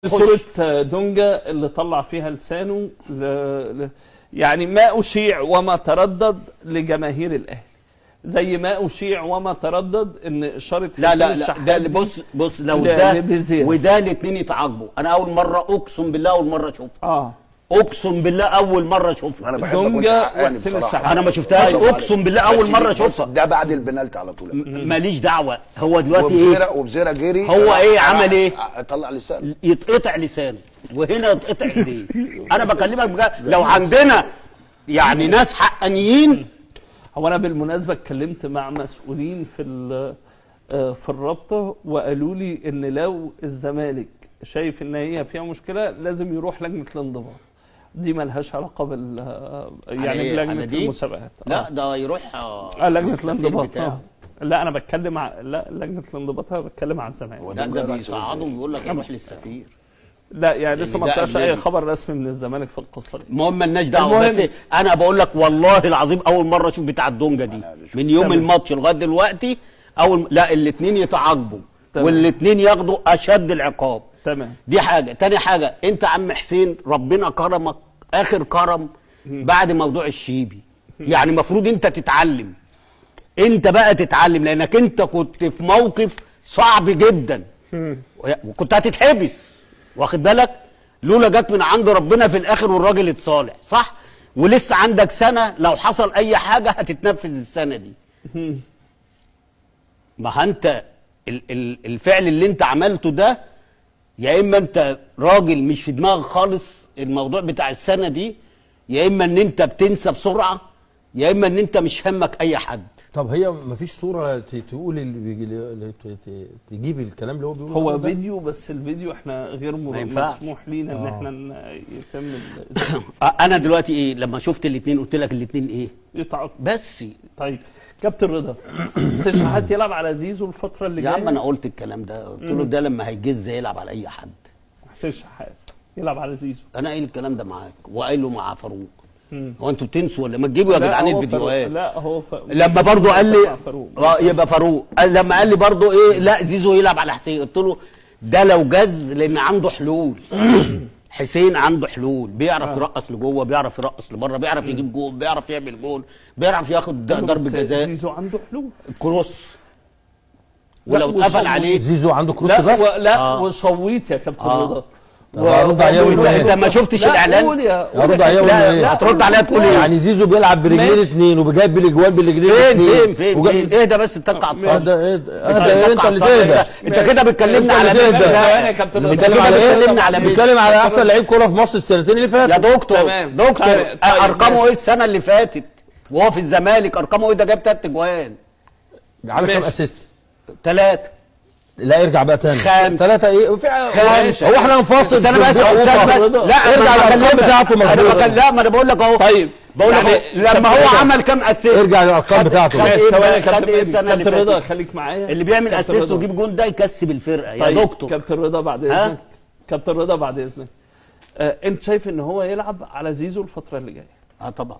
صورة دونجا اللي طلع فيها لسانه يعني ما أشيع وما تردد لجماهير الأهلي، زي ما أشيع وما تردد إن إشارة لا ده بص لو ده وده الاثنين يتعاقبوا. أنا أول مرة أقسم بالله أول مرة أشوفها. اقسم بالله اول مره اشوفها. انا بحب اكون حقاني بصراحه. انا ما شفتهاش اقسم بالله اول مره اشوفها. ده بعد البنالتي على طول. ماليش دعوه. هو دلوقتي ايه وبزيرة جري هو ايه عمل ايه؟ طلع لسانه يتقطع لسانه وهنا يتقطع ايديه. انا بكلمك بجد لو عندنا يعني ناس حقانيين. هو انا بالمناسبه اتكلمت مع مسؤولين في الرابطه وقالوا لي ان لو الزمالك شايف ان هي فيها مشكله لازم يروح لجنه الانضباط. دي مالهاش علاقه يعني بلجنه المسابقات. لا ده يروح لجنه الانضباط. لا انا بتكلم لا لجنه الانضباط انا بتكلم عن الزمالك. ده بيصعدوا بيقول لك يروح للسفير. لا يعني لسه ما طلعش اي خبر رسمي من الزمالك في القصه دي. المهم مالناش دعوه. بس انا بقول لك والله العظيم اول مره اشوف بتاع الدونجا دي من يوم الماتش لغايه دلوقتي. لا الاثنين يتعاقبوا والاثنين ياخدوا اشد العقاب. تمام. دي حاجه. تاني حاجه انت عم حسين ربنا كرمك اخر كرم بعد موضوع الشيبي. يعني المفروض انت تتعلم. انت بقى تتعلم لانك انت كنت في موقف صعب جدا وكنت هتتحبس واخد بالك لولا جت من عند ربنا في الاخر والراجل اتصالح صح. ولسه عندك سنه لو حصل اي حاجه هتتنفذ السنه دي. ما انت الفعل اللي انت عملته ده يا اما انت راجل مش في دماغك خالص الموضوع بتاع السنه دي، يا اما ان انت بتنسى بسرعه، يا اما ان انت مش همك اي حد. طب هي مفيش صوره تقول اللي تجيب الكلام اللي هو بيقوله؟ هو فيديو بس الفيديو احنا غير مسموح لينا ان احنا يتم انا دلوقتي ايه لما شفت الاثنين قلت لك الاثنين ايه؟ يتعاقبوا بس. طيب كابتن رضا حسين شحات يلعب على زيزو الفتره اللي جايه؟ يا عم انا قلت الكلام ده قلت له ده لما هيجز يلعب على اي حد. حسين شحات يلعب على زيزو. انا قايل الكلام ده معاك وقايله مع فاروق. هو انتوا بتنسوا ولا ما تجيبوا يا جدعان الفيديوهات؟ لا هو لما برضه قال لي يبقى فاروق لما قال لي برضه ايه لا زيزو يلعب على حسين قلت له ده لو جز لان عنده حلول. حسين عنده حلول بيعرف يرقص لجوه بيعرف يرقص لبره بيعرف يجيب جول بيعرف يعمل جول بيعرف ياخد ضربه جزاء. زيزو عنده حلول كروس ولو اتقفل عليه. زيزو عنده كروس بس لا وصويت يا كابتن رضا. هرد عليه اقول ايه؟ انت ما شفتش الاعلان؟ هرد عليه اقول ايه؟ هترد عليها تقول ايه؟ يعني زيزو بيلعب برجلين اثنين وبيجيب بالاجوان برجلين اثنين. فين اهدى بس اتك على الصدر. اهدى انت اللي تهدى. انت كده بتكلمنا على ميسي. بتكلم على ايه؟ بتكلم على احسن لعيب كوره في مصر السنتين اللي فاتوا. يا دكتور ارقامه ايه السنه اللي فاتت وهو في الزمالك؟ ارقامه ايه؟ ده جاب 3 اجوان. على كام اسيست؟ 3. لا ارجع بقى تاني. 5. 3 ايه؟ 5. هو احنا نفاصل بس انا بس لا ارجع الارقام بتاعته مظبوطه. لا ما انا بقول لك اهو. طيب بقول لك لما هو عمل كام اسيست ارجع للارقام بتاعته. ثواني يا كابتن رضا خليك معايا. اللي بيعمل اسيست ويجيب جون ده يكسب الفرقه يا دكتور. كابتن رضا بعد اذنك. كابتن رضا بعد اذنك. انت شايف ان هو يلعب على زيزو الفتره اللي جايه؟ طبعا.